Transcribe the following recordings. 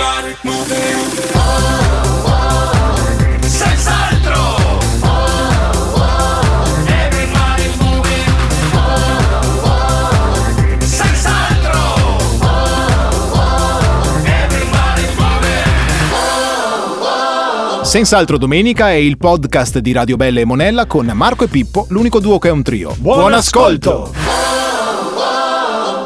Everybody moving. Senz'altro. Everybody moving. Senz'altro. Everybody moving. Senz'altro domenica è il podcast di Radio Bella e Monella con Marco e Pippo, l'unico duo che è un trio. Buon ascolto!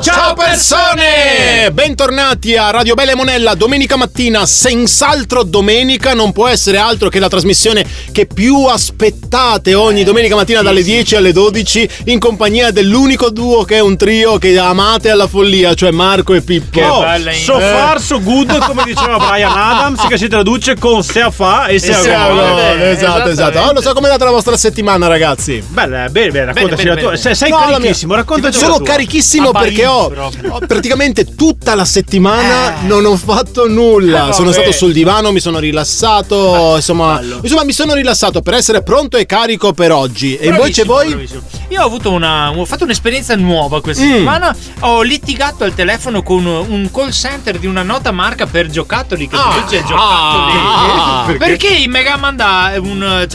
Ciao persone! Bentornati a Radio Bella e Monella, domenica mattina, senz'altro domenica, non può essere altro che la trasmissione che più aspettate ogni domenica mattina dalle 10 alle 12 in compagnia dell'unico duo che è un trio che amate alla follia, cioè Marco e Pippo. So far so good, come diceva Brian Adams, che si traduce con se a fa e se a gode. Esatto. Oh, lo so com'è andata la vostra settimana, ragazzi? Bene, raccontaci la tua. Sei carichissimo, raccontaci. Sono carichissimo perché ho praticamente tutta la settimana non ho fatto nulla. Sono stato sul divano, mi sono rilassato. Insomma, mi sono rilassato per essere pronto e carico per oggi. E invece voi? Bravissimo. Io ho fatto un'esperienza nuova questa settimana. Ho litigato al telefono con un call center di una nota marca per giocattoli che produce giocattoli. Perché in Mega Manda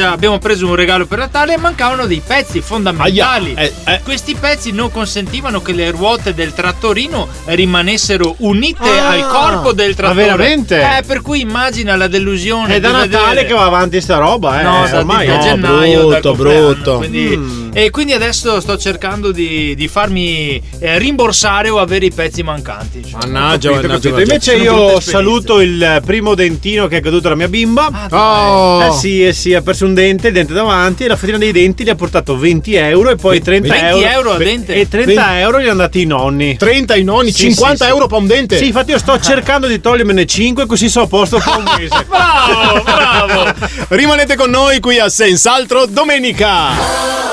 abbiamo preso un regalo per Natale e mancavano dei pezzi fondamentali. Questi pezzi non consentivano che le ruote del trattorino rimanessero unite al corpo del trattore. Ma veramente? Per cui immagina la delusione. È da Natale che va avanti sta roba, No, ormai da gennaio, brutto. Quindi adesso sto cercando di farmi rimborsare o avere i pezzi mancanti. Mannaggia. Invece io saluto il primo dentino che è caduto alla mia bimba. Sì, ha perso un dente, il dente davanti, e la fatina dei denti gli ha portato 20 euro e poi 30 euro a dente. E 30 euro gli hanno dati i nonni. 30 i nonni, 50 euro per un dente. Sì, infatti io sto cercando di togliermene 5 così so a posto per un mese. Bravo. Rimanete con noi qui a Senz'altro domenica.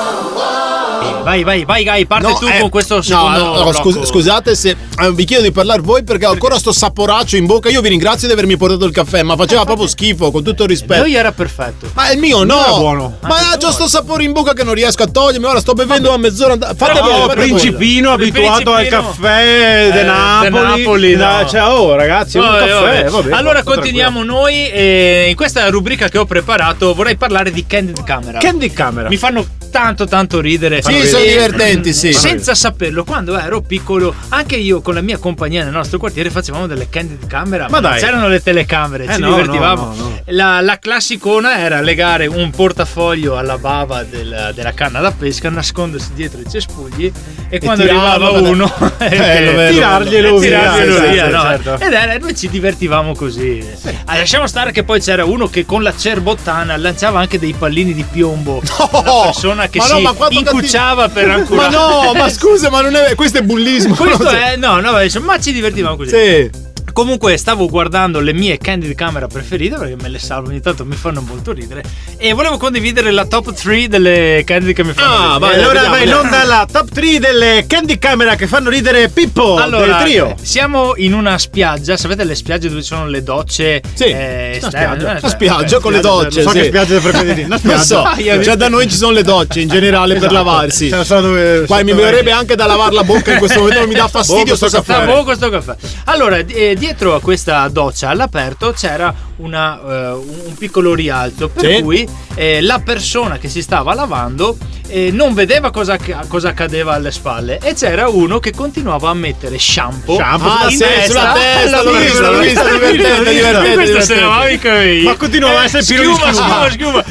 Vai, parte tu con questo secondo blocco. Scusate se vi chiedo di parlare voi perché ho ancora sto saporaccio in bocca. Io vi ringrazio di avermi portato il caffè, ma faceva proprio schifo, con tutto il rispetto. Il mio era perfetto. Ma il mio no, è buono. Ma c'ho sto sapore in bocca che non riesco a togliermi. Ora sto bevendo a mezz'ora. Fate voi, Principino abituato al caffè de Napoli. Ragazzi, un caffè. Vabbè, allora continuiamo noi. In questa rubrica che ho preparato vorrei parlare di Candid Camera. Mi fanno tanto ridere. Sì, sono divertenti, sì. Senza saperlo, quando ero piccolo, anche io con la mia compagnia nel nostro quartiere facevamo delle Candid Camera. Ma dai, c'erano le telecamere, ci divertivamo. No. La classicona era legare un portafoglio alla bava della canna da pesca, nascondersi dietro i cespugli e quando arrivava uno tirarglielo via. Certo. Ed noi ci divertivamo così. Lasciamo stare che poi c'era uno che con la cerbottana lanciava anche dei pallini di piombo. Una persona che incucciava per ancorare. Ma scusa, ma non è. Questo è bullismo. Questo è. Ma ci divertivamo così. Sì. Comunque stavo guardando le mie Candid Camera preferite perché me le salvo, ogni tanto mi fanno molto ridere e volevo condividere la top 3 delle Candid che mi fanno ridere. Vai in onda la top 3 delle Candid Camera che fanno ridere Pippo del trio. Siamo in una spiaggia, sapete le spiagge dove ci sono le docce? Sì, una spiaggia con le docce. So che spiagge frequenti. Una spiaggia. Già da noi ci sono le docce in generale per lavarsi. Poi mi verrebbe anche da lavare la bocca in questo momento, mi dà fastidio sto caffè. Allora, dietro a questa doccia all'aperto c'era un piccolo rialzo per cui la persona che si stava lavando non vedeva cosa accadeva alle spalle e c'era uno che continuava a mettere shampoo sulla testa. L'ho visto, divertente. Questo se ne va mica io. Ma continuava a essere pieno di schiuma.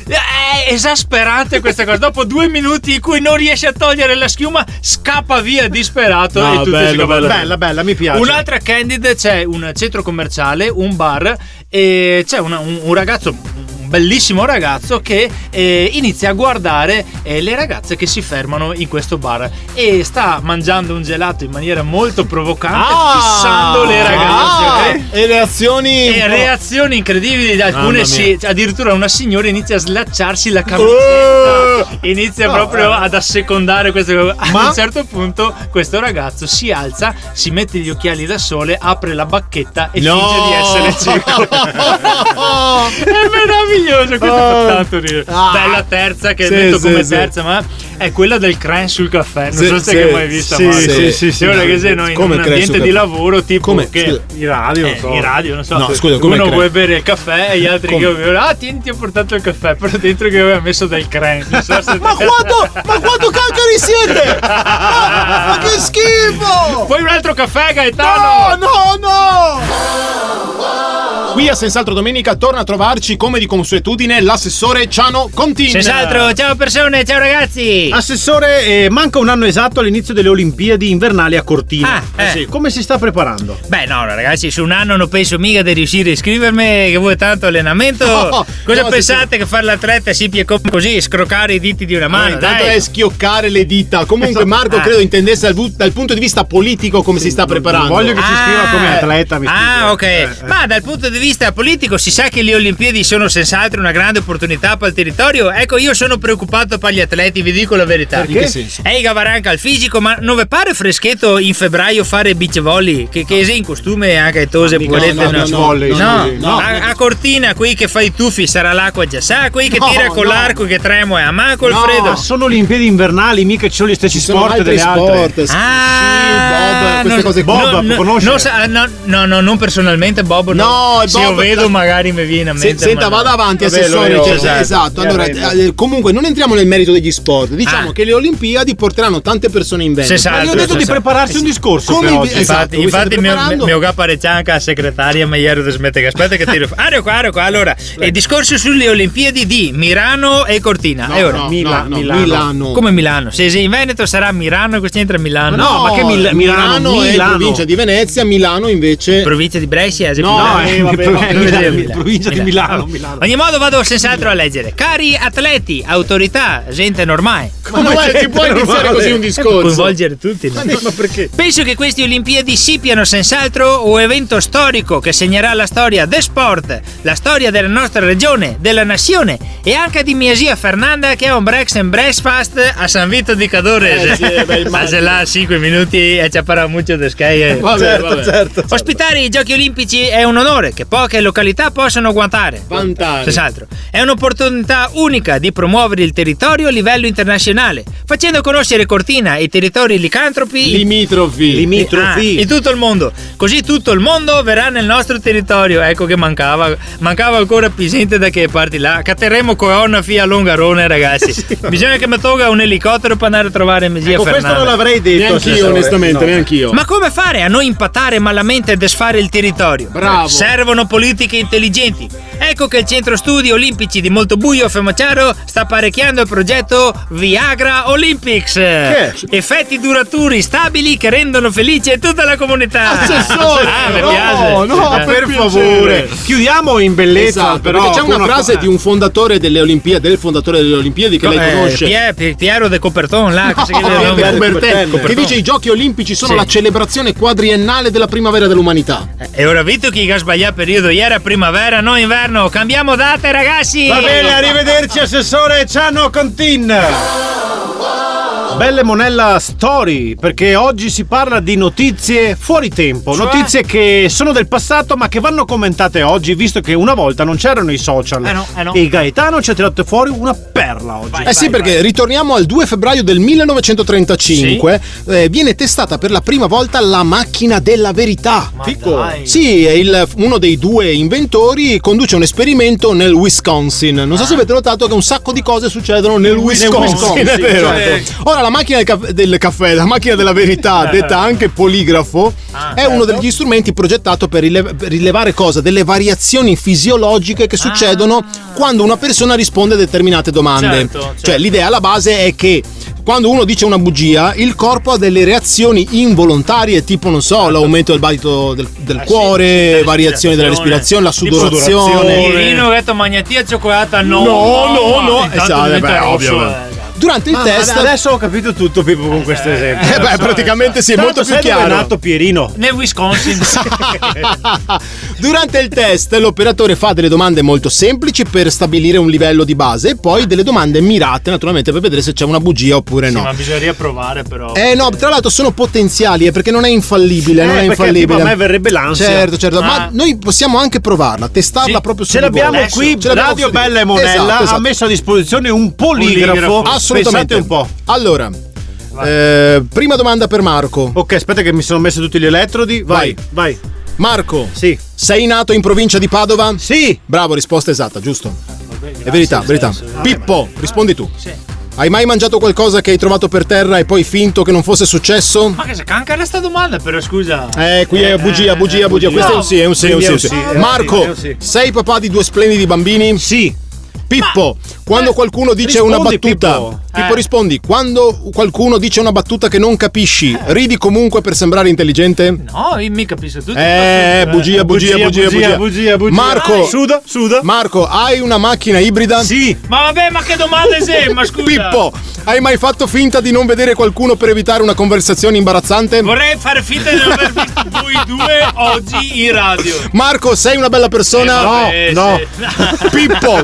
È esasperante questa cosa. Dopo 2 minuti in cui non riesce a togliere la schiuma, scappa via disperato. E tutto bella, mi piace. Un'altra Candid, c'è un centro commerciale, un bar, e c'è un ragazzo, un bellissimo ragazzo che inizia a guardare le ragazze che si fermano in questo bar e sta mangiando un gelato in maniera molto provocante, fissando le ragazze. E reazioni incredibili. Alcune addirittura una signora inizia a slacciarsi la camisetta, inizia proprio ad assecondare questo. A un certo punto questo ragazzo si alza, si mette gli occhiali da sole, apre la bacchetta e finge di essere cieco. È meraviglioso, questo fa tanto ridere. Bella terza che metto come terza, ma è quella del crane sul caffè. Non so se hai mai vista. Sì. Che se noi in un ambiente di lavoro tipo i radio, in radio, non so. No, scusa, come uno creme? vuole bere il caffè e gli altri che avevano, tieni, ti ho portato il caffè, però dentro che aveva messo del creme. Non so se Ma quanto cancari siete? Ma che schifo! Vuoi un altro caffè, Gaetano? No! Qui a Senz'altro Domenica torna a trovarci come di consuetudine l'assessore Ciano Contin. Senz'altro, ciao persone, ciao ragazzi. Assessore, manca un anno esatto all'inizio delle Olimpiadi invernali a Cortina. Sì. Come si sta preparando? Beh, no, ragazzi, su un anno non penso mica di riuscire a iscrivermi, che vuoi tanto allenamento. Cosa pensate che fare l'atleta si come così, scroccare i diti di una mano? Intanto dai. è schioccare le dita. Comunque Marco credo intendesse dal punto di vista politico come si sta preparando. Voglio che si iscriva come atleta. Ok. Ma dal punto di vista politico si sa che le Olimpiadi sono senz'altro una grande opportunità per il territorio. Ecco, io sono preoccupato per gli atleti, vi dico la verità. In che senso? Gavaranca al fisico, ma non vi pare freschetto in febbraio fare beach volley? Che in costume anche tose no. A Cortina, qui che fai i tuffi sarà l'acqua già sa, qui che tira con l'arco che tremo è a Marco Alfredo. Ma sono Olimpiadi invernali, mica ci sono gli stessi sport delle altre. Bob, queste cose qua. Bob, conosci? No, non personalmente Bob. No, se io vedo magari mi viene a mente. Senta, vada avanti, assessore. Esatto. Allora, comunque non entriamo nel merito degli sport. Diciamo che le Olimpiadi porteranno tante persone in Veneto. Ma gli ho detto di prepararsi un discorso per oggi. Infatti mio capareccianca a segretaria mi ieri smette che aspetta che tiro. Qua. Allora, il discorso sulle Olimpiadi di Milano e Cortina. Milano. Come Milano? Se sei in Veneto sarà Milano, cosa c'entra Milano? No, ma che Milano è in provincia di Venezia, Milano invece provincia di Brescia. Provincia di Milano. Ogni modo vado senz'altro a leggere. Cari atleti, autorità, gente normale. Ma non si può iniziare così un discorso. Coinvolgere tutti. No? Ma perché? Penso che queste Olimpiadi siano senz'altro un evento storico che segnerà la storia del sport, la storia della nostra regione, della nazione e anche di mia zia Fernanda che ha un breakfast a San Vito di Cadore. Ma se là 5 minuti e ci farà molto di sky. Certo. Ospitare i Giochi Olimpici è un onore che poche località possono guardare. Senz'altro. È un'opportunità unica di promuovere il territorio a livello internazionale, facendo conoscere Cortina e i territori limitrofi in tutto il mondo. Così tutto il mondo verrà nel nostro territorio. Ecco che mancava ancora più gente da che parti là. Catteremo con una fia a Longarone, ragazzi. Bisogna che mi tolga un elicottero per andare a trovare mia zia Fernanda. Questo non l'avrei detto. Neanch'io, onestamente, neanch'io. Ma come fare a non impatare malamente e desfare il territorio? Bravo. Servono politiche intelligenti. Ecco che il centro studi olimpici di Montebuio Fiumicino sta parecchiando il progetto Viagra Olympics. Che? Effetti duraturi stabili che rendono felice tutta la comunità. Assessore, mi piace. No, per favore. Chiudiamo in bellezza, Esatto, però perché c'è una frase di un fondatore delle Olimpiadi, del fondatore delle Olimpiadi che lei conosce. Piero de Coubertin là, che dice i Giochi Olimpici sono la celebrazione quadriennale della primavera dell'umanità. E ora visto che ha sbagliato periodo, ieri era primavera, no inverno, cambiamo date ragazzi. Va bene, arrivederci assessore Ciano Contin. Belle Monella Story, perché oggi si parla di notizie fuori tempo, notizie che sono del passato ma che vanno commentate oggi, visto che una volta non c'erano i social. No. E Gaetano ci ha tirato fuori una perla oggi. Perché ritorniamo al 2 febbraio del 1935, viene testata per la prima volta la macchina della verità. Sì, uno dei due inventori conduce un esperimento nel Wisconsin. Non so se avete notato che un sacco di cose succedono nel Wisconsin, è vero. Ora la macchina del caffè, la macchina della verità, detta anche poligrafo, è uno degli strumenti progettato per rilevare cosa? Delle variazioni fisiologiche che succedono quando una persona risponde a determinate domande. Cioè l'idea alla base è che quando uno dice una bugia, il corpo ha delle reazioni involontarie, tipo, non so, l'aumento del battito del cuore, variazioni della respirazione, la sudorazione. Irino, detto magnetia, cioccolata, no. Esatto, ovvio. Durante il test adesso ho capito tutto, Pippo, con questo esempio. Praticamente sì, è molto più chiaro. Dove è nato Pierino? Nel Wisconsin. Durante il test l'operatore fa delle domande molto semplici per stabilire un livello di base e poi delle domande mirate, naturalmente, per vedere se c'è una bugia oppure no. Ma bisogneria provare, però. No, tra l'altro sono potenziali, perché non è infallibile, non è infallibile. Tipo, a me verrebbe l'ansia. Certo, ma noi possiamo anche provarla, testarla proprio su Ce l'abbiamo qui, Radio Bella e Monella ha messo a disposizione un poligrafo. Assolutamente. Pensate un po'. Allora, prima domanda per Marco. Ok, aspetta che mi sono messo tutti gli elettrodi. Vai. Marco, Sì. sei nato in provincia di Padova? Sì. Bravo, risposta esatta, giusto? È verità, verità. Pippo, rispondi tu. Sì. Hai mai mangiato qualcosa che hai trovato per terra e poi finto che non fosse successo? Ma che se canca sta domanda, però scusa. Qui è bugia. Questo è un sì, è un sì, è un sì. Marco, sei papà di 2 splendidi bambini? Sì. Pippo, quando qualcuno dice una rispondi, battuta, Pippo. rispondi, quando qualcuno dice una battuta che non capisci, ridi comunque per sembrare intelligente? No, io mi capisco tutto. Bugia. Marco, Suda. Marco, hai una macchina ibrida? Sì. Ma vabbè, ma che domande sei? Ma scusa. Pippo, hai mai fatto finta di non vedere qualcuno per evitare una conversazione imbarazzante? Vorrei fare finta di non aver visto voi due oggi in radio. Marco, sei una bella persona? No. Pippo,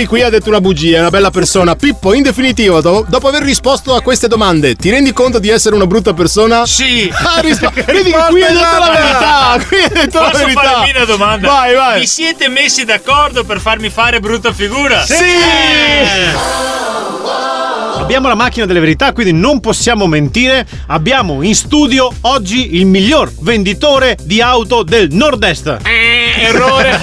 qui ha detto una bugia, è una bella persona. Pippo, in definitivo, dopo aver risposto a queste domande, ti rendi conto di essere una brutta persona? Sì. Vedi che qui hai detto la verità. Qui hai detto la Posso verità. fare una domanda? Vai. Vi siete messi d'accordo per farmi fare brutta figura? Sì. Abbiamo la macchina delle verità, quindi non possiamo mentire. Abbiamo in studio oggi il miglior venditore di auto del nord-est. Errore.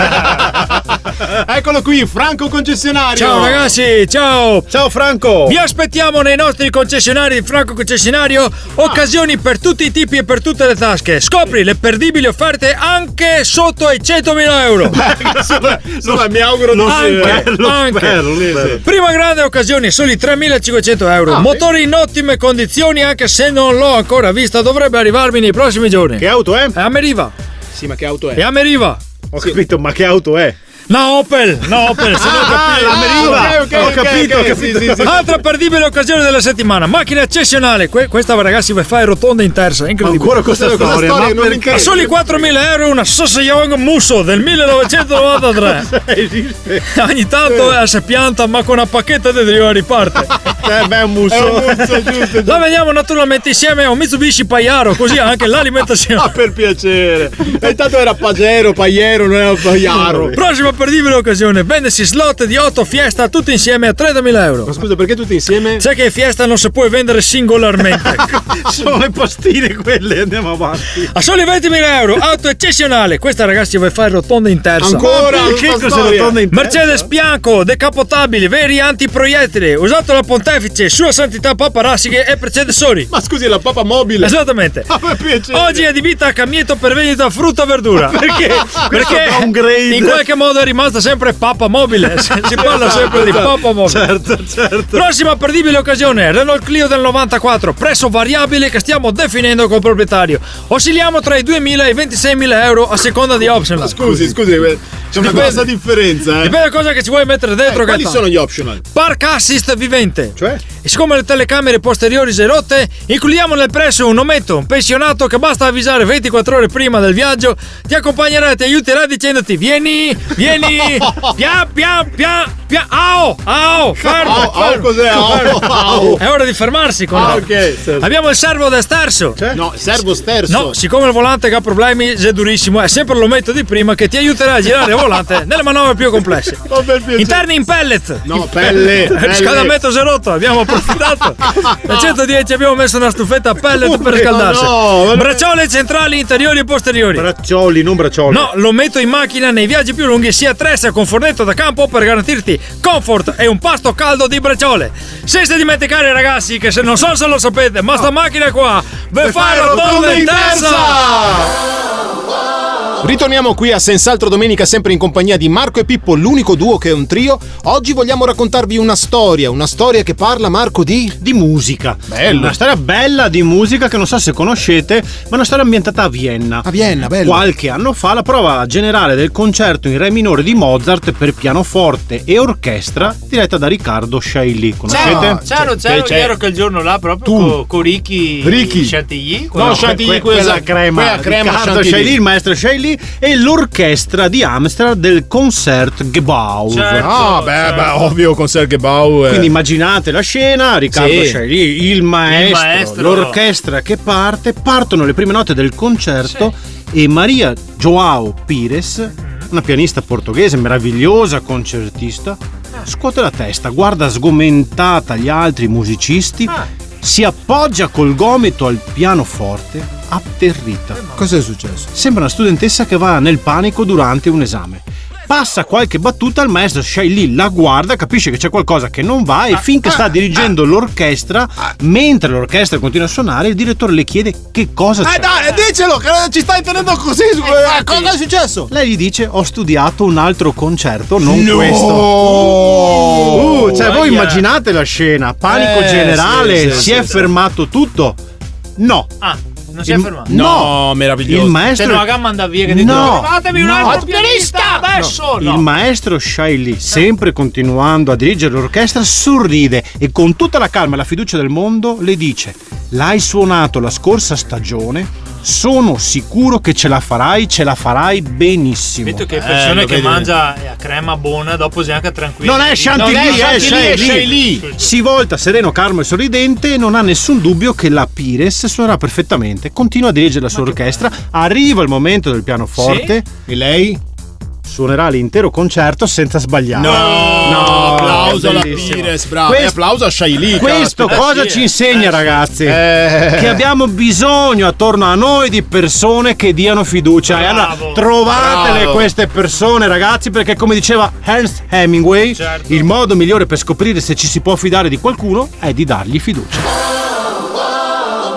Eccolo qui, Franco concessionario. Ciao ragazzi, ciao! Ciao Franco. Vi aspettiamo nei nostri concessionari di Franco Concessionario, occasioni per tutti i tipi e per tutte le tasche. Scopri le perdibili offerte anche sotto ai 100.000 euro. Insomma, mi auguro di Anche. Prima grande occasione, soli 3.500 euro. Motore in ottime condizioni, anche se non l'ho ancora vista, dovrebbe arrivarmi nei prossimi giorni. Che auto è? È a Meriva. Sì, ma che auto è? È a Meriva. Ho capito, ma che auto è? No, Opel, se no capite. la Meriva. Ho capito. Sì. Altra perdibile occasione della settimana, macchina eccezionale. Questa ragazzi vi fa rotonda in terza, è incredibile. Ancora questa storia, storia, ma non mi perché? interessa. A soli 4.000 euro una Ssangyong Musso del 1993. Esiste. Ogni tanto si pianta, ma con una pacchetta di Dio riparte. Beh, un musso. Giusto. La vediamo naturalmente insieme a un Mitsubishi Pajero, così anche l'alimentazione. Per piacere. E intanto era Pajero, non era Pajaro. Prossima perdibile occasione, vendersi slot di 8 Fiesta tutti insieme a 30.000 euro. Ma scusa, perché tutti insieme? Sai che Fiesta non si può vendere singolarmente. Sono le pastine quelle, andiamo avanti. A soli 20.000 euro, auto eccezionale. Questa ragazzi vi fa rotonda in terza. Ancora? Che questa cosa storia? rotonda in Mercedes bianco, decapotabile, veri antiproiettile, usato dal pontefice, sua santità Papa Rassige e predecessori. Ma scusi, la papa mobile. Esattamente. Per piacere. Oggi adibita a Camieto per vendita frutta e verdura. Perché? Perché downgrade. in qualche modo è rimasta sempre Papa Mobile. Si parla sempre di Papa Mobile. Certo. Prossima perdibile occasione, Renault Clio del 94, prezzo variabile che stiamo definendo col proprietario. Oscilliamo tra i 2.000 e i 26.000 euro a seconda di optional. Scusi, c'è una grossa differenza. Dipende da cosa che ci vuoi mettere dentro. Quali Gaetano. sono gli optional? Park Assist vivente. Cioè? E siccome le telecamere posteriori si rotte, includiamo nel prezzo un ometto, un pensionato che basta avvisare 24 ore prima del viaggio, ti accompagnerà e ti aiuterà dicendoti vieni, pian, au, fermo. Cos'è? Au. È ora di fermarsi con la- Ok, certo. Abbiamo il servo da sterzo. No, servo sterzo. No, siccome il volante che ha problemi è durissimo, è sempre l'ometto di prima che ti aiuterà a girare il volante nelle manovre più complesse. Ma per piacere. Interni in pellet. No, pelle. Il riscaldamento si è rotto, abbiamo approfittato. Da 110 abbiamo messo una stufetta a pellet per scaldarsi. no. Bracciole centrali, interiori e posteriori. Braccioli, non braccioli. No, lo metto in macchina nei viaggi più lunghi, si attrezza con fornetto da campo per garantirti comfort e un pasto caldo di bracciole. Senza dimenticare ragazzi che se non so se lo sapete, ma sta macchina qua ve fa rotonda in terza. Ritorniamo qui a Senz'altro Domenica, sempre in compagnia di Marco e Pippo, l'unico duo che è un trio. Oggi vogliamo raccontarvi una storia che parla, Marco, di musica. Bello. Una storia bella di musica che non so se conoscete, ma una storia ambientata a Vienna. A Vienna, bello. Qualche anno fa la prova generale del concerto in re minore di Mozart per pianoforte e orchestra diretta da Riccardo Schailly. Conoscete? C'ero ero quel giorno là proprio con Ricky Chantilly. No, Chantilly, quella crema crema Riccardo Chantilly. Schailly, il maestro Schailly e l'orchestra di Amsterdam del Concertgebouw. Certo. Ovvio, con Sergebau. Quindi immaginate la scena, Riccardo Sì. Schailly, il maestro, maestro. l'orchestra che partono le prime note del concerto e Maria João Pires, una pianista portoghese meravigliosa, concertista, scuote la testa, guarda sgomentata gli altri musicisti, si appoggia col gomito al pianoforte, atterrita. Cosa è successo? Sembra una studentessa che va nel panico durante un esame. Passa qualche battuta, il maestro Shaili la guarda, capisce che c'è qualcosa che non va e finché sta dirigendo l'orchestra, mentre l'orchestra continua a suonare, il direttore le chiede che cosa c'è. Dai, dicelo, che ci stai tenendo così. Cosa è successo? Lei gli dice: ho studiato un altro concerto, non questo. Voi immaginate la scena, panico generale, sì, si è fermato tutto. No. Non si è fermato. No, meraviglioso. Il maestro C'è una gamma manda via che trovatevi un altro pianista adesso. Il maestro Shaili, sempre continuando a dirigere l'orchestra, sorride e con tutta la calma e la fiducia del mondo le dice: l'hai suonato la scorsa stagione, sono sicuro che ce la farai benissimo. Vedo che persone che mangia a crema buona dopo si anche tranquillo. Non è Chantilly, è Shaili. Si volta sereno, calmo e sorridente e non ha nessun dubbio che la Pires suonerà perfettamente. Continua a dirigere la sua orchestra, arriva il momento del pianoforte e lei suonerà l'intero concerto senza sbagliare. No, applauso alla Pires, bravo. E applauso a Shaili. Questo cosa ci insegna, ragazzi? Che abbiamo bisogno attorno a noi di persone che diano fiducia. E allora trovatele queste persone, ragazzi, perché come diceva Ernest Hemingway, il modo migliore per scoprire se ci si può fidare di qualcuno è di dargli fiducia.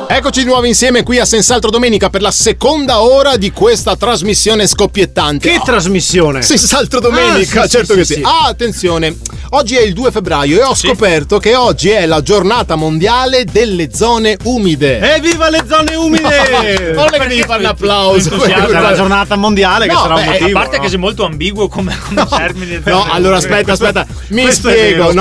Eccoci di nuovo insieme qui a Senz'altro Domenica per la seconda ora di questa trasmissione scoppiettante. Che trasmissione? Senz'altro Domenica, certo che sì. Attenzione, oggi è il 2 febbraio e ho scoperto che oggi è la giornata mondiale delle zone umide. Evviva le zone umide! Non è che devi fare un applauso. È la giornata mondiale che sarà un motivo. A parte che sei molto ambiguo come termine. No, allora aspetta, mi spiego.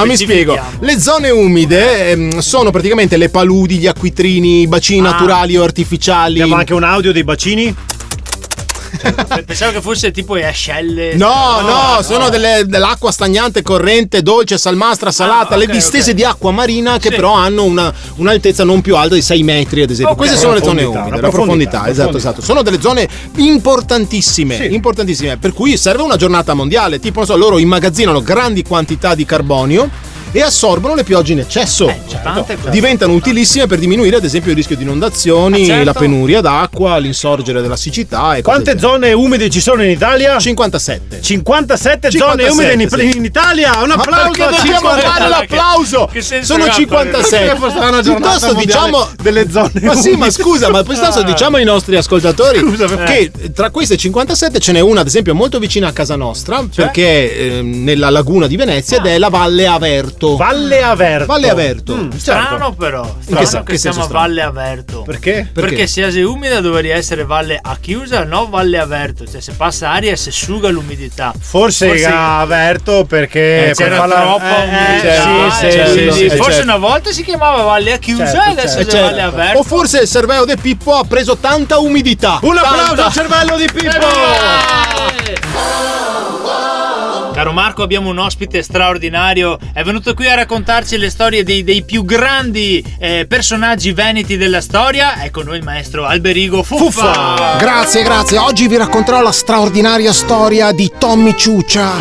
Le zone umide sono praticamente le paludi, gli acquitrini, i bacini naturali o artificiali. Abbiamo anche un audio dei bacini? Pensavo che fosse tipo le ascelle. No, sono dell'acqua stagnante, corrente, dolce, salmastra, salata, le distese di acqua marina che però hanno un'altezza non più alta di 6 metri, ad esempio. Queste sono le zone umide, la profondità. Esatto. Sono delle zone importantissime, per cui serve una giornata mondiale. Tipo, non so, loro immagazzinano grandi quantità di carbonio e assorbono le piogge in eccesso. Diventano utilissime per diminuire ad esempio il rischio di inondazioni, la penuria d'acqua, l'insorgere della siccità. Quante zone umide ci sono in Italia? 57 zone umide in Italia. Un applauso. Perché dobbiamo fare l'applauso? Sono 57. Piuttosto diciamo delle zone ma sì, ma scusa, ma piuttosto diciamo ai nostri ascoltatori che tra queste 57 ce n'è una ad esempio molto vicina a casa nostra, perché nella laguna di Venezia, ed è la Valle Averto. Valle Averto. Strano però. Strano che siamo a Valle Averto. Perché? Perché se è umida dovrebbe essere Valle a chiusa, no Valle Averto. Cioè se passa aria si asciuga l'umidità. Forse Averto perché c'era troppa umidità. Sì. Forse una volta si chiamava Valle a chiusa e adesso è Valle Averto. O forse il cervello di Pippo ha preso tanta umidità. Un applauso al cervello di Pippo! Caro Marco, abbiamo un ospite straordinario, è venuto qui a raccontarci le storie dei più grandi personaggi veneti della storia. Ecco noi il maestro Alberigo Fuffa. Grazie. Oggi vi racconterò la straordinaria storia di Tommy Ciuccia,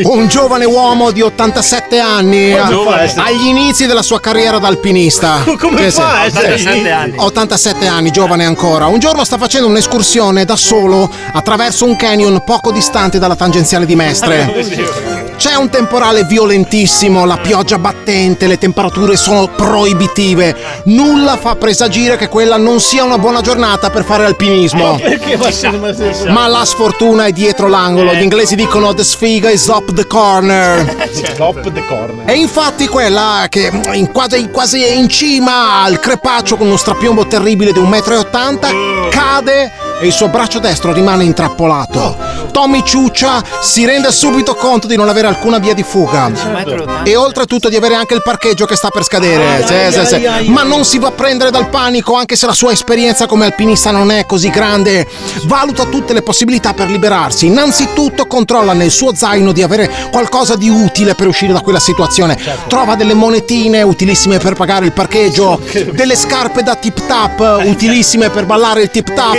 un giovane uomo di 87 anni, agli inizi della sua carriera da alpinista. Come fa? 87 anni. 87 anni, giovane ancora. Un giorno sta facendo un'escursione da solo attraverso un canyon poco distante dalla tangenziale di Mestre. C'è un temporale violentissimo, la pioggia battente, le temperature sono proibitive. Nulla fa presagire che quella non sia una buona giornata per fare alpinismo. Ma la sfortuna è dietro l'angolo. Gli inglesi dicono the sfiga is up the corner. E infatti quella che quasi in cima al crepaccio con uno strapiombo terribile di 1,80 m cade e il suo braccio destro rimane intrappolato. Tommy Ciuccia si rende subito conto di non avere alcuna via di fuga e oltretutto di avere anche il parcheggio che sta per scadere. Ma non si va a prendere dal panico, anche se la sua esperienza come alpinista non è così grande. Valuta tutte le possibilità per liberarsi. Innanzitutto controlla nel suo zaino di avere qualcosa di utile per uscire da quella situazione. Trova delle monetine utilissime per pagare il parcheggio, delle scarpe da tip tap utilissime per ballare il tip tap,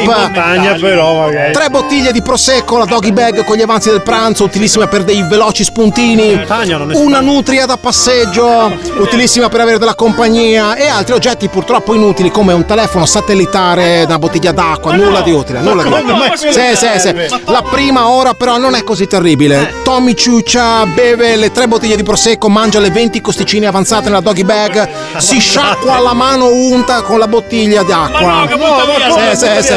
però magari 3 bottiglie di prosecco, la Doggy doggy bag con gli avanzi del pranzo, utilissima per dei veloci spuntini, una nutria da passeggio, utilissima per avere della compagnia, e altri oggetti purtroppo inutili come un telefono satellitare, una bottiglia d'acqua, nulla di utile, nulla di utile. Sì. La prima ora però non è così terribile. Tommy ciuccia, beve le 3 bottiglie di prosecco, mangia le 20 costicine avanzate nella doggy bag, si sciacqua la mano unta con la bottiglia d'acqua. Sì.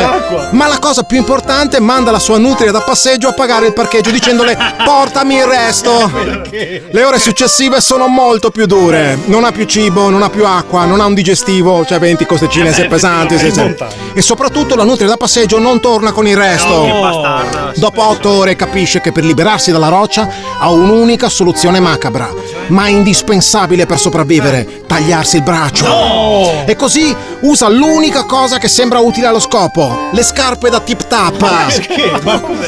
Ma la cosa più importante, manda la sua nutria da passeggio a pagare il parcheggio dicendole portami il resto. Le ore successive sono molto più dure, non ha più cibo, non ha più acqua, non ha un digestivo, cioè 20 costicine se pesanti. E soprattutto la nutria da passeggio non torna con il resto. Dopo 8 ore capisce che per liberarsi dalla roccia ha un'unica soluzione macabra, ma indispensabile per sopravvivere: tagliarsi il braccio. E così usa l'unica cosa che sembra utile allo scopo: le scarpe da tip tap.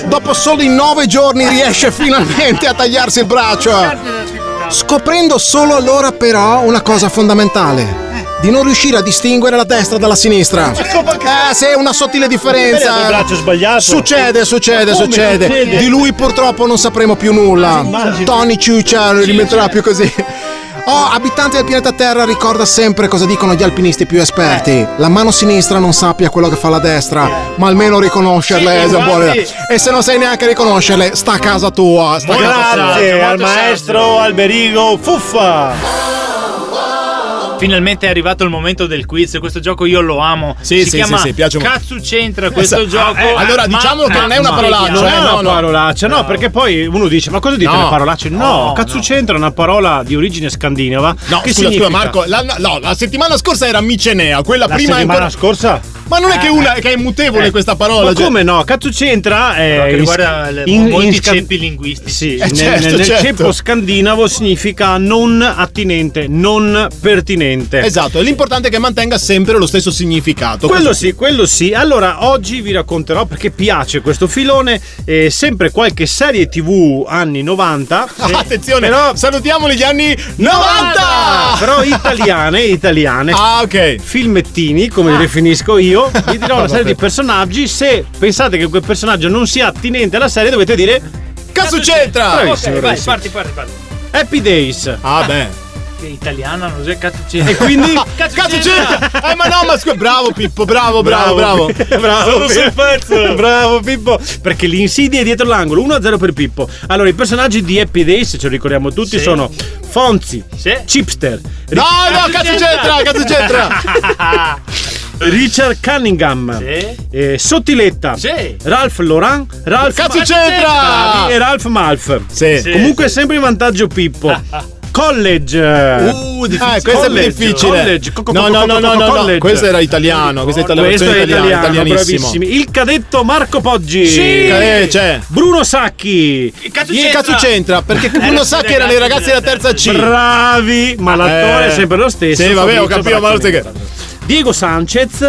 Dopo soli 9 giorni riesce finalmente a tagliarsi il braccio, scoprendo solo allora però una cosa fondamentale: di non riuscire a distinguere la destra dalla sinistra. Sì, una sottile differenza. Il braccio sbagliato. Succede. Di lui purtroppo non sapremo più nulla. Tony Ciuccia non rimetterà più così. Abitante del pianeta Terra, ricorda sempre cosa dicono gli alpinisti più esperti: la mano sinistra non sappia quello che fa la destra, ma almeno riconoscerle è buona. E se non sai neanche riconoscerle, sta a casa tua. Grazie al maestro Alberigo Fuffa. Finalmente è arrivato il momento del quiz. Questo gioco io lo amo. Si chiama piace molto. Cazzo c'entra questo gioco. Allora diciamo che non è una parolaccia. Non è una parolaccia, no, perché poi uno dice: ma cosa dite le parolacce? No, cazzo c'entra è una parola di origine scandinava. No, che scusa significa... Marco, la settimana scorsa era micenea, quella la prima settimana scorsa? Ma non è che è mutevole questa parola. Ma come no? Cazzo c'entra che riguarda molti ceppi linguistici. Sì, nel ceppo scandinavo significa non attinente, non pertinente. Esatto, e l'importante è che mantenga sempre lo stesso significato. Quello sì. Allora, oggi vi racconterò, perché piace questo filone, sempre qualche serie TV anni 90. Attenzione, però salutiamoli gli anni 90! Però italiane. Ah, ok. Filmettini, come li definisco io. Vi dirò una serie di personaggi. Se pensate che quel personaggio non sia attinente alla serie, dovete dire cazzo c'entra. Bravissimo, Vai, parti. Happy Days. Ah beh, che italiana, non so cazzo c'entra. E quindi cazzo c'entra. Ma no, ma scusa, bravo Pippo, bravo. Sono sul pezzo. Bravo Pippo, perché l'insidia è dietro l'angolo. 1-0 per Pippo. Allora, i personaggi di Happy Days, ce lo ricordiamo tutti, sono Fonzi, Chipster. No, cazzo c'entra. Richard Cunningham, Sottiletta, Ralph Lauren, cazzo c'entra! e Ralph Malf. Comunque sempre in vantaggio Pippo. College. Questo è difficile. No. Questo era italiano. Questo è italianissimo. Il cadetto Marco Poggi. C'è Bruno Sacchi. Che cazzo c'entra? Perché Bruno Sacchi erano i ragazzi della terza C. Bravi, ma l'attore è sempre lo stesso. Sì, vabbè, ho capito, ma non sai che. Diego Sanchez,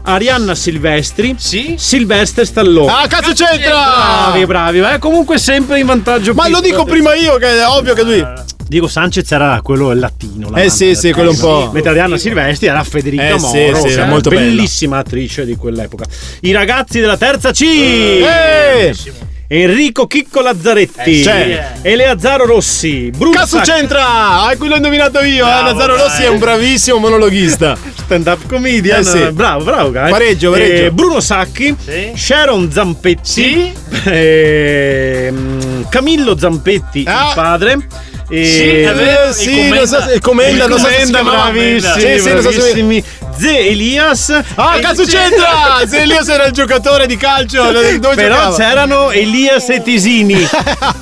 Arianna Silvestri, Sylvester Stallone. Ah, cazzo c'entra! Bravi. Comunque sempre in vantaggio. Ma lo dico prima io, che è ovvio che lui. Diego Sanchez era quello latino. Sì, quello un po'. Mentre Arianna Silvestri era Federica Moro. Sì, era molto bellissima attrice di quell'epoca. I ragazzi della terza C. Enrico Chicco Lazzaretti, Eleazzaro Rossi, Bruno cazzo Sacchi. c'entra? Qui l'ho indovinato io. Lazzaro Rossi è un bravissimo monologhista, stand up comedian. Bravo guys. Pareggio. Bruno Sacchi, Sharon Zampetti, Camillo Zampetti, il padre. Il Comenda, bravissimi. Ze Elias. Cazzo c'entra? Ze Elias era il giocatore di calcio. Però c'erano Elias e Tisini.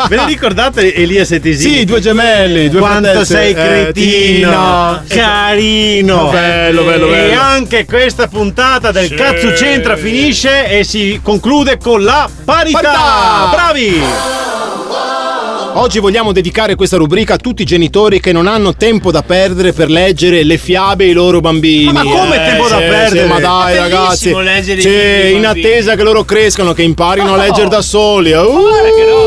Ve ne ricordate Elias e Tisini? Sì, due gemelli. Quanto sei cretino, carino. Bello. E anche questa puntata del Cazzo c'entra finisce e si conclude con la parità. Bravi. Oggi vogliamo dedicare questa rubrica a tutti i genitori che non hanno tempo da perdere per leggere le fiabe ai loro bambini. Ma come tempo da perdere? Ma dai, È ragazzi, bellissimo leggere i libri ai in bambini. attesa che loro crescano, che imparino a leggere da soli.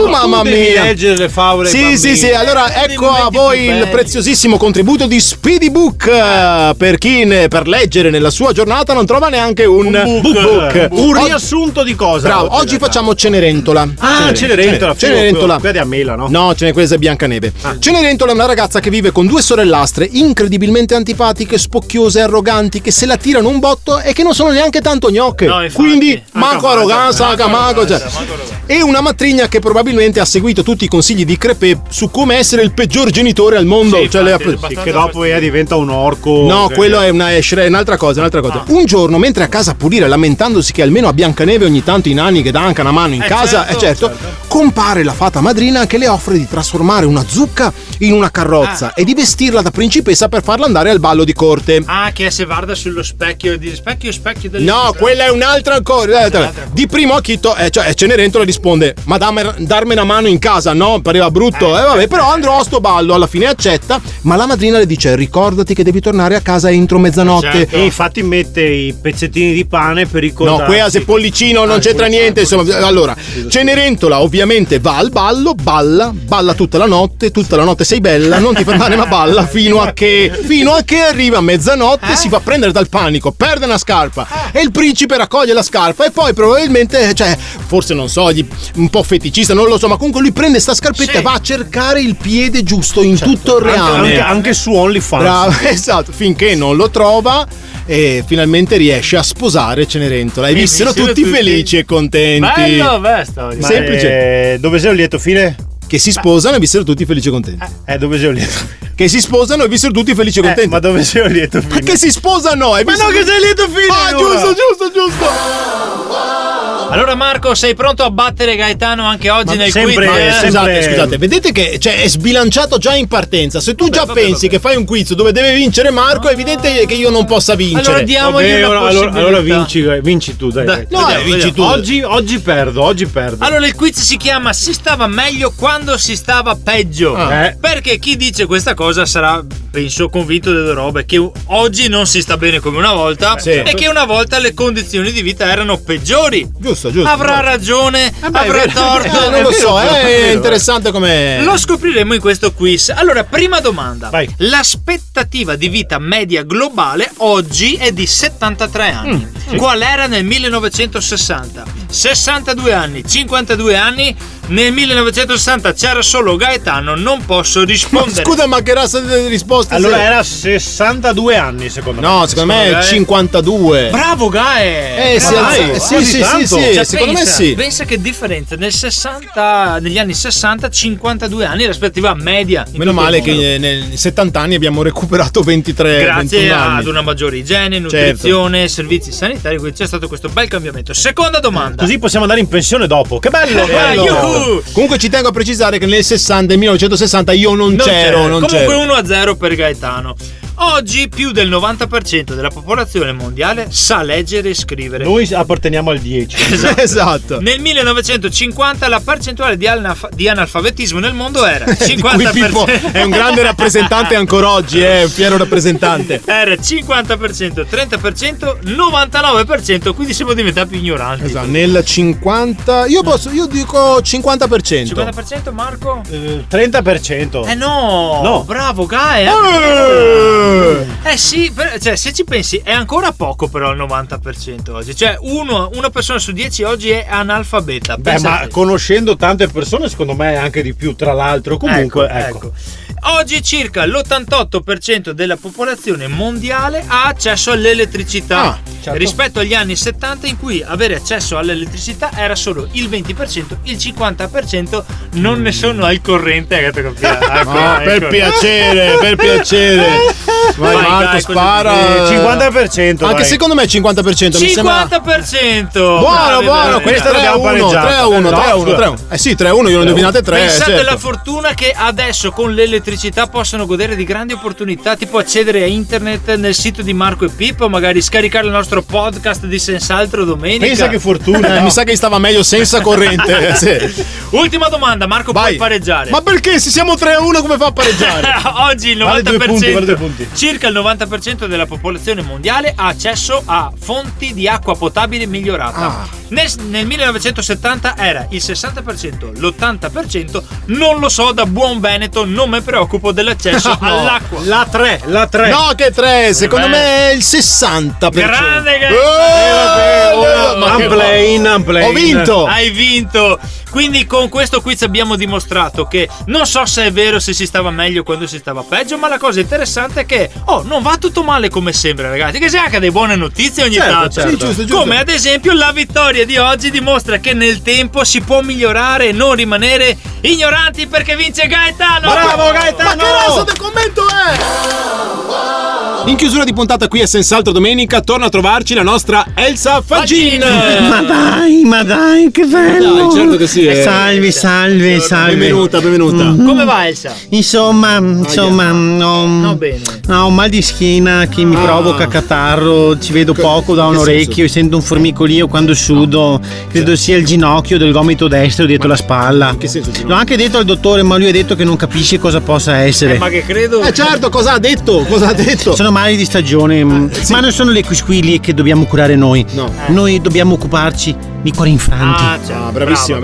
Mamma Devi mia. leggere le favole ai Sì, bambini. sì. Allora, ecco a voi il preziosissimo contributo di Speedy Book per chi per leggere nella sua giornata non trova neanche un book. Un riassunto di cosa? Bravo, oggi facciamo Cenerentola. Cenerentola. Cenerentola. Quella di Amela, no? No, questa è Biancaneve. Cenerentola è una ragazza che vive con 2 sorellastre incredibilmente antipatiche, spocchiose, arroganti, che se la tirano un botto e che non sono neanche tanto gnocche. No, infatti. Quindi, manco arroganza, anche manco. E una matrigna che probabilmente ha seguito tutti i consigli di Crepè su come essere il peggior genitore al mondo. Sì, Cioè, infatti, Che dopo diventa un orco. no, quello è un'altra cosa. Un giorno, mentre a casa a pulire, lamentandosi che almeno a Biancaneve ogni tanto i nani che danno una mano in casa, certo, compare la fata madrina che le offre di trasformare una zucca in una carrozza e di vestirla da principessa per farla andare al ballo di corte. Ah, che se guarda sullo specchio di specchio del No, quella è un'altra ancora. Di primo acchito, cioè Cenerentola risponde: ma darmi una mano in casa, no? Pareva brutto. Vabbè, però andrò a sto ballo. Alla fine accetta, ma la madrina le dice: ricordati che devi tornare a casa entro mezzanotte. Certo. E infatti mette i pezzettini di pane per ricordare. No, quella se pollicino non c'entra niente. Insomma, allora, Cenerentola ovviamente va al ballo, balla tutta la notte sei bella, non ti fermare ma balla fino a che arriva a mezzanotte, si fa prendere dal panico, perde una scarpa e il principe raccoglie la scarpa e poi probabilmente, forse non so, un po' feticista, non lo so, ma comunque lui prende sta scarpetta e va a cercare il piede giusto in tutto il reame. Anche su OnlyFans. Bravo, esatto, finché non lo trova e finalmente riesce a sposare Cenerentola e vissero tutti felici e contenti. Bello, beh, storia. Semplice. Dove sei un lieto fine? Che si sposano e vissero tutti felici e contenti. Dove sei un lieto fine? Che si sposano e vissero tutti felici e contenti. Ma dove sei un lieto fine? Ma che si sposano? Ma no, che sei lieto fine! Ah, allora. giusto. Allora Marco, sei pronto a battere Gaetano anche oggi nel sempre- quiz? sempre- Scusate, vedete che è sbilanciato già in partenza. Se tu già pensi che fai un quiz dove deve vincere Marco, è evidente che io non possa vincere. Allora diamogli Vabbè, una possibilità. allora vinci tu, dai. Dai. No, Vediamo, vinci tu. Oggi perdo. Allora il quiz si chiama Si stava meglio quando si stava peggio. Perché chi dice questa cosa sarà, penso, convinto delle robe che oggi non si sta bene come una volta e che una volta le condizioni di vita erano peggiori. Giusto. Avrà ragione, avrà torto. Non lo so, è interessante come. Lo scopriremo in questo quiz. Allora, prima domanda. Vai. L'aspettativa di vita media globale oggi è di 73 anni. Qual era nel 1960? 62 anni, 52 anni. Nel 1960 c'era solo Gaetano, non posso rispondere. Scusa, ma che razza di risposta? Allora era 62 anni secondo me. No, secondo me è 52. Bravo Gae! Sì, Cioè, secondo me sì. Pensa che differenza negli anni 60 52 anni l'aspettativa media. Meno male che nei 70 anni abbiamo recuperato 23 grazie 21 anni. ad una maggiore igiene, nutrizione, servizi sanitari, quindi c'è stato questo bel cambiamento. Seconda domanda. Così possiamo andare in pensione dopo. Che bello! Yuhu! Comunque ci tengo a precisare che nel 1960 io non c'ero. Comunque 1-0 per Gaetano. Oggi più del 90% della popolazione mondiale sa leggere e scrivere. Noi apparteniamo al 10. Esatto. Nel 1950 la percentuale di analfabetismo nel mondo era 50%. Di cui Pippo è un grande rappresentante ancora oggi, è un fiero rappresentante. Era 50%, 30%, 99%, quindi siamo diventati più ignoranti. Esatto, nel 50 io dico 50%. 50% Marco? 30%. No, bravo Gaia. Sì, cioè se ci pensi è ancora poco però il 90% oggi. Cioè una persona su 10 oggi è analfabeta. Beh, ma conoscendo tante persone secondo me è anche di più, tra l'altro. Comunque, ecco. Oggi circa l'88% della popolazione mondiale ha accesso all'elettricità, certo. rispetto agli anni 70 in cui avere accesso all'elettricità era solo il 20%, il 50% non ne sono al corrente. Per piacere. Vai Marco, dai, spara. 50%. Anche vai. secondo me è 50%. Mi sembra 50%. buono, Questa questo l'abbiamo 3-1, pareggiata. 3-1. Sì, 3-1, io ne ho indovinate 3. Pensate certo. alla fortuna che adesso con l'elettricità possono godere di grandi opportunità, tipo accedere a internet nel sito di Marco e Pippo, magari scaricare il nostro podcast di Senz'altro Domenica. Pensa che fortuna. Mi sa che stava meglio senza corrente. Sì. Ultima domanda, Marco, Vai. puoi pareggiare. Ma perché se siamo 3-1 come fa a pareggiare? Oggi il 90%, Vale 2 punti, vale 2 punti. circa il 90% della popolazione mondiale ha accesso a fonti di acqua potabile migliorata. Nel 1970 era il 60%, l'80% non lo so, da buon veneto non mi preoccupo dell'accesso all'acqua. La 3. No, che 3, secondo me è il 60%. Grande che Ma che Unplane. Ho vinto! hai vinto. Quindi con questo quiz abbiamo dimostrato che non so se è vero se si stava meglio quando si stava peggio, ma la cosa interessante è che non va tutto male come sembra, ragazzi, che c'è anche delle buone notizie ogni tanto. certo. Sì, giusto. Come ad esempio la vittoria di oggi dimostra che nel tempo si può migliorare e non rimanere ignoranti, perché vince Gaetano. Bravo Gaetano! Ma che razza del commento è? In chiusura di puntata qui a Senz'altro Domenica torna a trovarci la nostra Elsa Fagin. Ma dai, che bello! Dai, certo che sì. Salve. Benvenuta. Come va, Elsa? Insomma, No, bene. ho un mal di schiena che mi provoca catarro, ci vedo poco da un che orecchio e sento un formicolio quando sudo. Credo sia il ginocchio del gomito destro dietro la spalla. che senso ginocchio? L'ho anche detto al dottore, ma lui ha detto che non capisce cosa possa essere. Ma che credo. Certo, cosa ha detto? Sono mali di stagione, ma non sono le quisquiglie che dobbiamo curare noi. No. Noi dobbiamo occuparci di cuori infranti. Certo. Bravissima.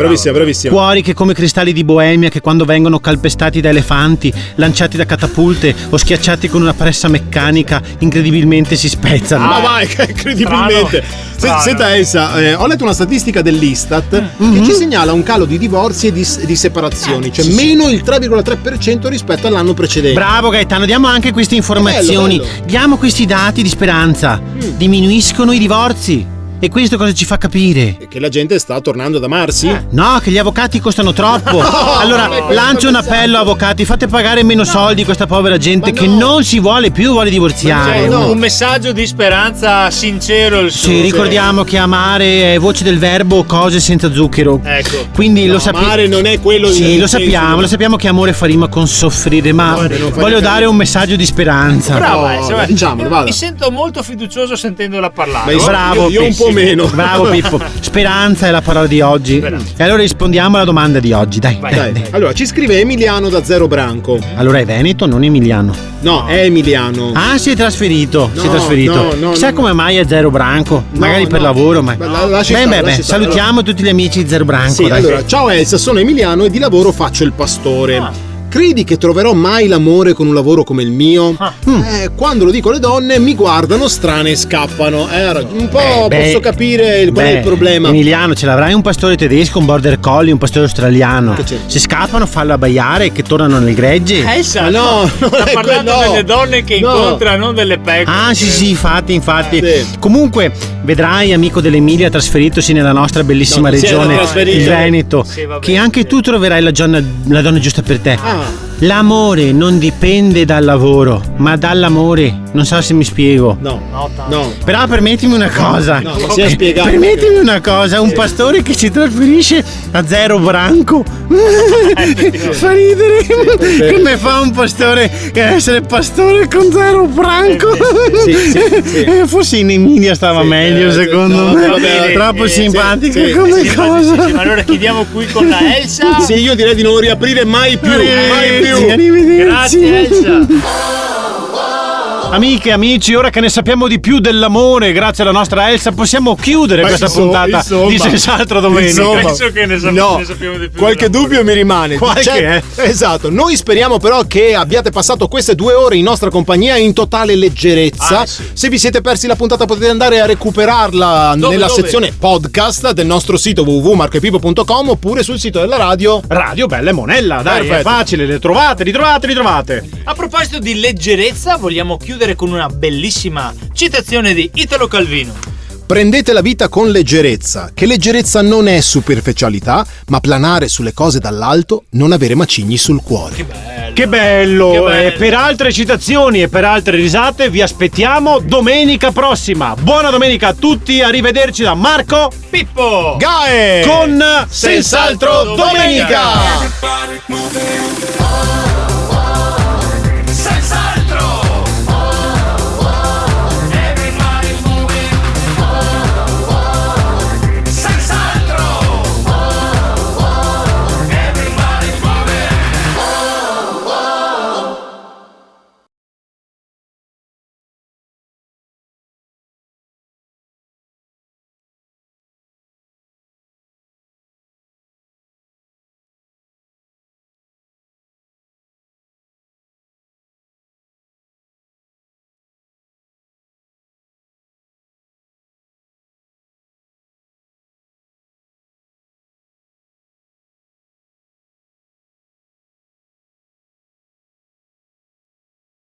Cuori che come cristalli di Boemia, che quando vengono calpestati da elefanti, lanciati da catapulte o schiacciati con una pressa meccanica, incredibilmente si spezzano. Ma vai, che incredibilmente. Strano. Senta Elsa, ho letto una statistica dell'Istat che ci segnala un calo di divorzi e di separazioni, cioè meno il 3,3% rispetto all'anno precedente. Bravo Gaetano, diamo anche queste informazioni, bello. diamo questi dati di speranza. Diminuiscono i divorzi. E questo cosa ci fa capire? Che la gente sta tornando ad amarsi? No, che gli avvocati costano troppo. Allora, lancio un appello, avvocati, fate pagare meno soldi questa povera gente che non si vuole più, vuole divorziare. no. Un messaggio di speranza sincero il suo. Sì, ricordiamo che amare è voce del verbo cose senza zucchero. Ecco. Quindi lo sappiamo. Amare non è quello Sì, il lo senso sappiamo che amore fa rima con soffrire, ma voglio dare un messaggio di speranza. Bravo, No, Elsa. diciamolo, vada. Mi sento molto fiducioso sentendola parlare. Ma Bravo, io un po' meno. Bravo Pippo. Speranza è la parola di oggi. E allora rispondiamo alla domanda di oggi. Dai. Dai. Allora, ci scrive Emiliano da Zero Branco. Allora è Veneto, non Emiliano. No, è Emiliano. Ah, si è trasferito. no, Chissà come mai è Zero Branco. Magari per lavoro, ma. Lasci stare, lasci stare. Salutiamo tutti gli amici di Zero Branco. Sì, dai. allora, ciao Elsa, sono Emiliano e di lavoro faccio il pastore. Credi che troverò mai l'amore con un lavoro come il mio? Quando lo dico alle donne mi guardano strane e scappano. Un po' posso capire qual è il problema. Emiliano, ce l'avrai un pastore tedesco, un border collie, un pastore australiano. Che c'è? Se scappano, fallo abbaiare che tornano nel gregge. Elsa, Ma no, non sta è parlando quello. delle donne che No. incontrano, non delle pecore. Ah, sì, infatti. Sì. Comunque, vedrai, amico dell'Emilia, trasferitosi nella nostra bellissima No, non si era regione, trasferito. il Veneto, Sì, va che bene, anche sì. tu troverai la donna giusta per te. L'amore non dipende dal lavoro, ma dall'amore. Non so se mi spiego. No. Però permettimi una cosa. No, si è spiegato. Permettimi una cosa, un pastore che si trasferisce a Zero Branco. Fa ridere. Come fa un pastore che essere pastore con Zero Branco? Sì. Forse in Emilia stava meglio, secondo me. vabbè, Troppo simpatica sì, come Sì, cosa. ma allora chiudiamo qui con la Elsa. Sì, io direi di non riaprire mai più. Mai più. Arrivederci. Grazie Elsa. Amiche e amici, ora che ne sappiamo di più dell'amore, grazie alla nostra Elsa, possiamo chiudere Ma questa insomma, puntata di Senz'altro Domenica. insomma. Penso che ne sappiamo di più. Qualche dubbio mi rimane. Qualche, Esatto. Noi speriamo però che abbiate passato queste 2 ore in nostra compagnia in totale leggerezza. Sì. Se vi siete persi la puntata potete andare a recuperarla nella Dove? sezione podcast del nostro sito www.marcoepipo.com oppure sul sito della radio. Radio Bella e Monella, dai, Perfetto. è facile, le trovate. A proposito di leggerezza, vogliamo chiudere con una bellissima citazione di Italo Calvino. Prendete la vita con leggerezza, che leggerezza non è superficialità, ma planare sulle cose dall'alto, non avere macigni sul cuore. Che bello! Che bello. E per altre citazioni e per altre risate vi aspettiamo domenica prossima. Buona domenica a tutti, arrivederci da Marco Pippo! Gae! con Senz'altro domenica! Everybody move it.